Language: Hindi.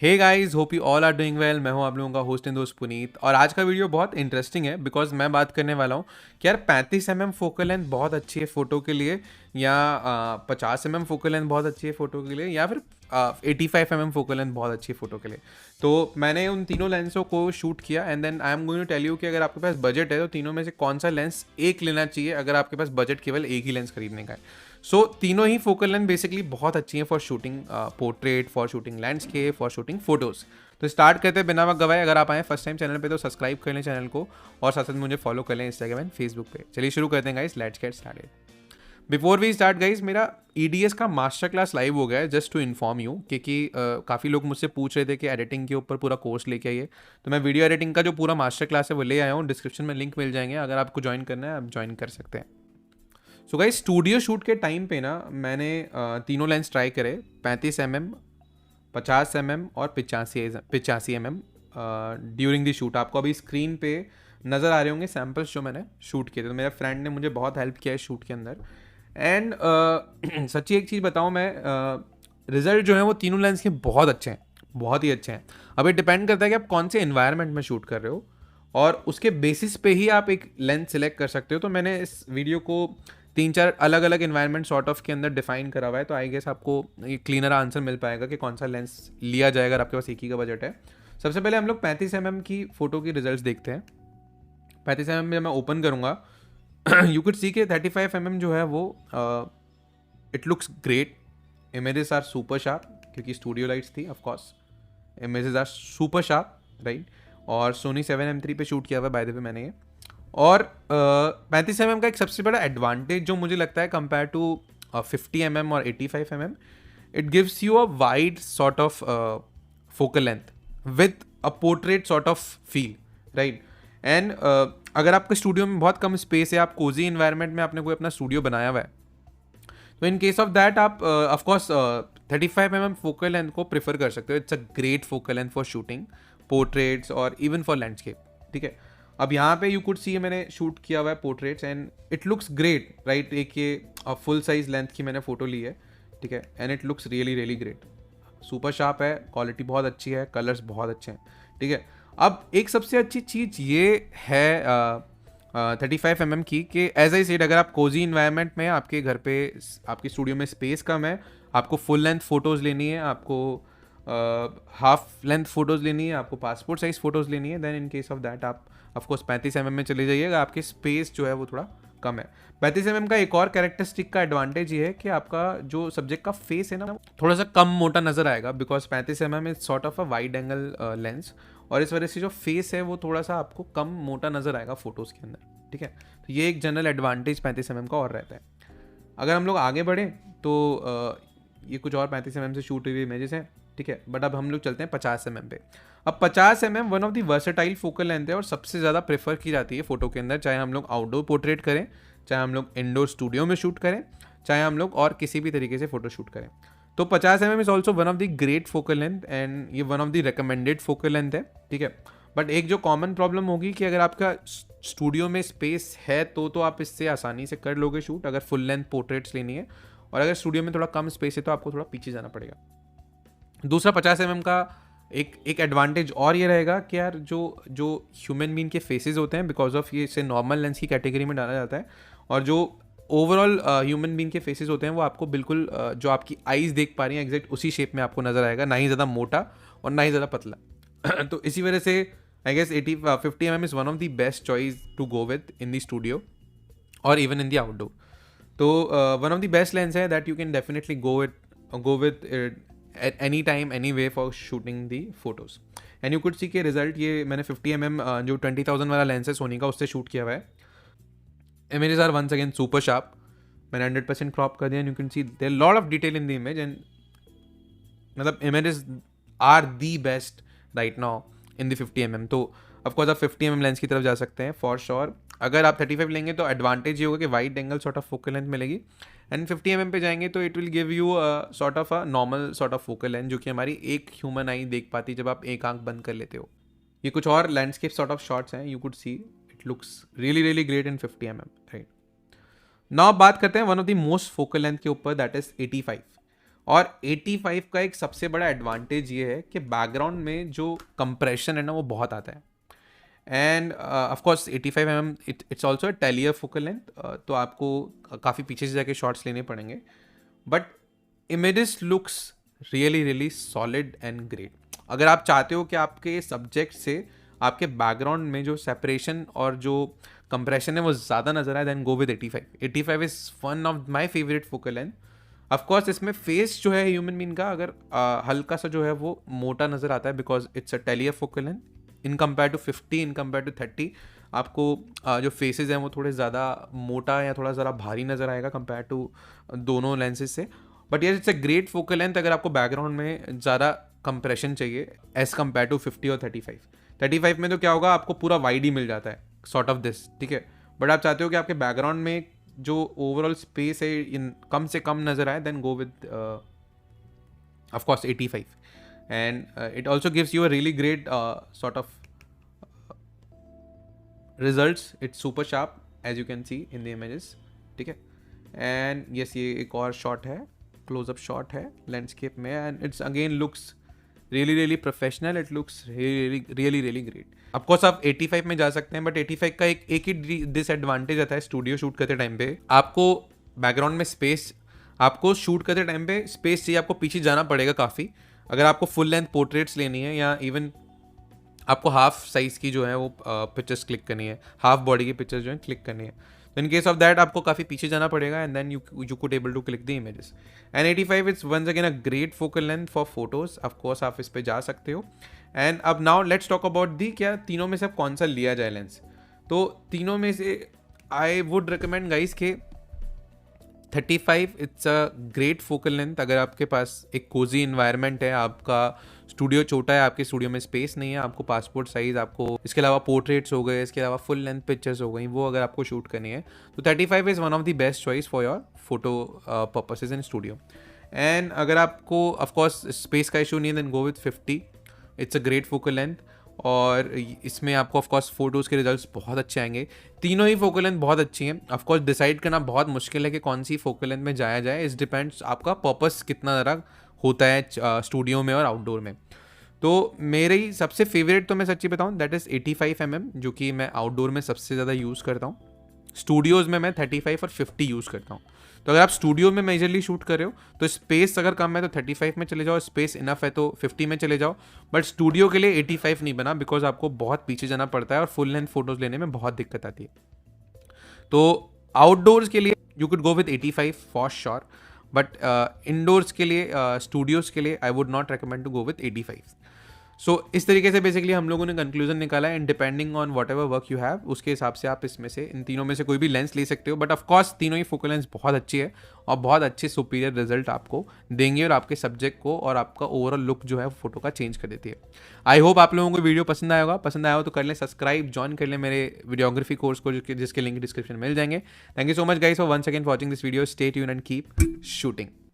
Hey guys, hope you all are doing well. मैं हूं आप लोगों का होस्ट एंड दोस्त पुनीत, और आज का वीडियो बहुत इंटरेस्टिंग है बिकॉज मैं बात करने वाला हूं कि यार 35 फोकल लेंथ बहुत अच्छी है फ़ोटो के लिए, या 50 फोकल लेंथ बहुत अच्छी है फ़ोटो के लिए, या फिर 85 फोकल लेंथ बहुत अच्छी है फ़ोटो के लिए। तो मैंने उन तीनों लेंसों को शूट किया and then I am going to tell you कि अगर आपके पास बजट है तो तीनों में से कौन सा लेंस एक लेना चाहिए अगर आपके पास बजट केवल एक ही लेंस खरीदने का है। तीनों ही फोकल लेंथ बेसिकली बहुत अच्छी हैं for shooting portrait, for shooting landscape, for shooting photos. तो स्टार्ट करते हैं बिना वक्त गवाए। अगर आप आए फर्स्ट टाइम चैनल पे तो सब्सक्राइब कर लें चैनल को, और साथ साथ मुझे फॉलो कर लें इंस्टाग्राम एंड फेसबुक पे। चलिए शुरू करते हैं guys, let's get started. Before we start guys, मेरा EDS का मास्टर क्लास लाइव हो गया है, जस्ट टू इन्फॉर्म यू, क्योंकि काफ़ी लोग मुझसे पूछ रहे थे कि एडिटिंग के ऊपर पूरा कोर्स लेके आइए। तो मैं वीडियो एडिटिंग का जो पूरा मास्टर क्लास है वो ले आया हूँ। डिस्क्रिप्शन में लिंक मिल जाएंगे, अगर आपको ज्वाइन करना है आप ज्वाइन कर सकते हैं। सो गाइस, स्टूडियो शूट के टाइम पे ना मैंने तीनों लेंस ट्राई करे, 35 50 और 85 ड्यूरिंग द शूट। आपको अभी स्क्रीन पे नज़र आ रहे होंगे सैम्पल्स जो मैंने शूट किए थे। तो मेरे फ्रेंड ने मुझे बहुत हेल्प किया है शूट के अंदर। एंड सच्ची एक चीज़ बताऊँ मैं, रिजल्ट जो है वो तीनों लेंस के बहुत अच्छे हैं, बहुत ही अच्छे हैं। अब ये डिपेंड करता है कि आप कौन से इन्वायरमेंट में शूट कर रहे हो, और उसके बेसिस पे ही आप एक लेंस सिलेक्ट कर सकते हो। तो मैंने इस वीडियो को 3-4 अलग अलग इन्वायरमेंट सॉर्ट ऑफ के अंदर डिफाइन करा हुआ है, तो आई गेस आपको ये क्लीनर आंसर मिल पाएगा कि कौन सा लेंस लिया जाएगा अगर आपके पास एक ही का बजट है। सबसे पहले हम लोग 35 की फ़ोटो की रिजल्ट्स देखते हैं। 35 में मैं ओपन करूँगा, यू कुड सी के 35 जो है वो it looks great. Images are super sharp, क्योंकि स्टूडियो लाइट्स थी of course. Images are super sharp, right. और सोनी 7M3 पे शूट किया हुआ बाय द वे मैंने ये। और 35 का एक सबसे बड़ा एडवांटेज जो मुझे लगता है कंपेयर टू 50 और 85 it gives you a wide sort of focal length with a portrait sort of feel, right. And अगर आपके स्टूडियो में बहुत कम स्पेस है, आप कोजी इन्वायरमेंट में आपने कोई अपना स्टूडियो बनाया हुआ है, तो इन केस ऑफ दैट आप ऑफकोर्स 35 फोकल लेंथ को प्रेफर कर सकते हो। It's a great focal length for shooting portraits और इवन फॉर लैंडस्केप, ठीक है। अब यहाँ पे यू कुड सी मैंने शूट किया हुआ है portraits and it looks great, right. एक ये फुल साइज लेंथ की मैंने फोटो ली है, ठीक है, and it looks really really great. Super sharp है, क्वालिटी बहुत अच्छी है, कलर्स बहुत अच्छे हैं, ठीक है। अब एक सबसे अच्छी चीज़ ये है 35 की, कि एज आई सेड, अगर आप कोजी इन्वायरमेंट में, आपके घर पे आपके स्टूडियो में स्पेस कम है, आपको फुल लेंथ फ़ोटोज़ लेनी है, आपको हाफ लेंथ फ़ोटोज़ लेनी है, आपको पासपोर्ट साइज़ फ़ोटोज़ लेनी है, then in case of that आप ऑफकोर्स 35 में चले जाइएगा। आपके स्पेस जो है वो थोड़ा कम है। 35 का एक और कैरेक्टरिस्टिक का एडवांटेज ये है कि आपका जो सब्जेक्ट का फेस है ना, थोड़ा सा कम मोटा नज़र आएगा, because 35 is sort of a wide angle lens, और इस वजह से जो फेस है वो थोड़ा सा आपको कम मोटा नज़र आएगा फ़ोटोज़ के अंदर, ठीक है। तो ये एक जनरल एडवांटेज 35 का और रहता है। अगर हम लोग आगे बढ़ें तो ये कुछ और 35 से शूट हुई इमेजेस हैं, ठीक है। बट अब हम लोग चलते हैं 50 पे। अब 50 one of the versatile focal length है और सबसे ज़्यादा प्रेफर की जाती है फ़ोटो के अंदर, चाहे हम लोग आउटडोर पोर्ट्रेट करें, चाहे हम लोग इंडोर स्टूडियो में शूट करें, चाहे हम लोग और किसी भी तरीके से फ़ोटो शूट करें। तो 50 is also one of the great focal length and ये one of the recommended focal length है, ठीक है। बट एक जो कॉमन प्रॉब्लम होगी कि अगर आपका स्टूडियो में स्पेस है तो आप इससे आसानी से कर लोगे शूट, अगर फुल लेंथ पोर्ट्रेट्स लेनी है। और अगर स्टूडियो में थोड़ा कम स्पेस है तो आपको थोड़ा पीछे जाना पड़ेगा। दूसरा 50 का एक एडवांटेज और ये रहेगा कि यार जो ह्यूमन बीइंग के फेसेस होते हैं, बिकॉज ऑफ ये इसे नॉर्मल लेंस की कैटेगरी में डाला जाता है, और जो ओवरऑल ह्यूमन बीइंग के फेसेस होते हैं वो आपको बिल्कुल जो आपकी आईज देख पा रही हैं एग्जैक्ट उसी शेप में आपको नजर आएगा, ना ही ज़्यादा मोटा और ना ही ज़्यादा पतला। तो इसी वजह से I guess 50 is one of the best choice to go with in the studio और इवन इन द आउटडोर। तो one of the best lens है that you can definitely go with at any time any way for shooting the photos and you could see के रिजल्ट ये मैंने 50 जो 20,000 वाला लेंस है सोनी का उससे शूट किया हुआ है। Images are once again super sharp, मैंने 100% क्रॉप कर दिया and you can see there lot of detail in the image and मतलब images are the best right now in the 50 तो ऑफकोर्स आप 50 लेंस की तरफ जा सकते हैं फॉर श्योर। अगर आप 35 लेंगे तो एडवांटेज ये होगा कि wide angle sort of focal length मिलेगी, एंड 50 पे जाएंगे तो it will give you sort of a normal sort of focal length जो कि हमारी एक ह्यूमन आई देख पाती है जब आप एक आंख बंद कर लेते हो। ये कुछ और लैंडस्केप सॉर्ट ऑफ शॉट्स हैं, you could see it looks really really great in 50 right. Now बात करते हैं one of the most focal length के ऊपर, दैट इज 85। और 85 का एक सबसे बड़ा एडवांटेज ये है कि बैकग्राउंड में जो कंप्रेशन है ना वो बहुत आता है। And of course 85 mm it's also taller focal length, तो आपको काफ़ी पीछे से जाके शॉट्स लेने पड़ेंगे, but images looks really really solid and great. अगर आप चाहते हो कि आपके सब्जेक्ट से आपके बैकग्राउंड में जो सेपरेशन और जो कंप्रेशन है वो ज़्यादा नजर आए, then go with 85। 85 is one of my favourite focal length. Of course इसमें फेस जो है ह्यूमन बीन का अगर हल्का सा जो है वो मोटा नज़र आता है, because it's a taller focal length. In compare to 50, in compare to 30 आपको जो फेसेस हैं वो थोड़े ज़्यादा मोटा या थोड़ा ज़रा भारी नज़र आएगा कंपेयर टू दोनों लेंसेज से। But yes, it's a great focal length अगर आपको बैकग्राउंड में ज़्यादा कंप्रेशन चाहिए एज़ कम्पेयर टू 50 और 35। 35 में तो क्या होगा, आपको पूरा वाइड ही मिल जाता है, सॉर्ट ऑफ दिस, ठीक है। बट आप चाहते हो कि आपके बैकग्राउंड में जो ओवरऑल स्पेस है इन कम से कम नज़र आए, then go with of course 85। And it also gives you a really great sort of results. It's super sharp as you can see in the images, ठीक है। एंड यस, ये एक और शॉट है, क्लोजअप शॉट है लैंडस्केप में, and it's again looks really really professional, it looks really really really great. Of course आप 85 में जा सकते हैं, बट 85 का एक ही डिसएडवांटेज आता है स्टूडियो शूट करते टाइम पे, आपको बैकग्राउंड में स्पेस, आपको शूट करते टाइम पे स्पेस चाहिए, आपको पीछे जाना पड़ेगा काफ़ी। अगर आपको फुल लेंथ पोर्ट्रेट्स लेनी है या इवन आपको हाफ साइज़ की जो है वो पिक्चर्स क्लिक करनी है, हाफ बॉडी की पिक्चर्स जो है क्लिक करनी है, तो इन केस ऑफ दैट आपको काफ़ी पीछे जाना पड़ेगा, and then you could able to click the images. And 85 it's once again a great focal length for photos, of course आप इस पे जा सकते हो। एंड अब now let's talk about the, क्या तीनों में से अब कौन सा लिया जाए लेंस। तो तीनों में से आई वुड रिकमेंड गाइस के 35 it's a great focal length अगर आपके पास एक कोजी इन्वायरमेंट है, आपका स्टूडियो छोटा है, आपके स्टूडियो में स्पेस नहीं है, आपको पासपोर्ट साइज़, आपको इसके अलावा पोर्ट्रेट्स हो गए, इसके अलावा फुल लेंथ पिक्चर्स हो गई, वो अगर आपको शूट करनी है तो 35 is one of the best choice for your photo purposes in studio. And अगर आपको ऑफकोर्स स्पेस का इशू नहीं है, then go with 50। It's a great focal length, और इसमें आपको ऑफकोर्स फोटोज़ के रिजल्ट्स बहुत अच्छे आएंगे। तीनों ही फोकल लेंथ बहुत अच्छी हैं। ऑफकोर्स डिसाइड करना बहुत मुश्किल है कि कौन सी फोकल लेंथ में जाया जाए, इस डिपेंड्स आपका पर्पस कितना ज़रा होता है स्टूडियो में और आउटडोर में। तो मेरी सबसे फेवरेट तो मैं सच्ची बताऊँ दैट इज़ 85 mm, जो कि मैं आउटडोर में सबसे ज़्यादा यूज़ करता हूँ। स्टूडियोज़ में मैं 35 और 50 यूज़ करता हूँ। तो अगर आप स्टूडियो में मेजरली शूट कर रहे हो तो स्पेस अगर कम है तो 35 में चले जाओ, स्पेस इनफ है तो 50 में चले जाओ, बट स्टूडियो के लिए 85 नहीं बना, बिकॉज आपको बहुत पीछे जाना पड़ता है और फुल लेंथ फोटोज़ लेने में बहुत दिक्कत आती है। तो आउटडोर्स के लिए you could go with 85 for sure, but indoors के लिए स्टूडियोज़ के लिए I would not recommend to go with 85। So इस तरीके से बेसिकली हम लोगों ने कंक्लूजन निकाला है, and depending on what ever work you have उसके हिसाब से आप इसमें से इन तीनों में से कोई भी लेंस ले सकते हो। बट ऑफकोर्स तीनों ही फोकल लेंस बहुत अच्छी है और बहुत अच्छे सुपीरियर रिजल्ट आपको देंगे और आपके सब्जेक्ट को और आपका ओवरऑल लुक जो है फोटो का चेंज कर देती है। आई होप आप लोगों को वीडियो पसंद आया होगा। पसंद आया हो तो कर लें सब्सक्राइब, ज्वाइन कर लें मेरे वीडियोग्राफी कोर्स को, जिसके लिंक डिस्क्रिप्शन में मिल जाएंगे। Thank you so much guys for once again watching this video. Stay tuned and keep shooting.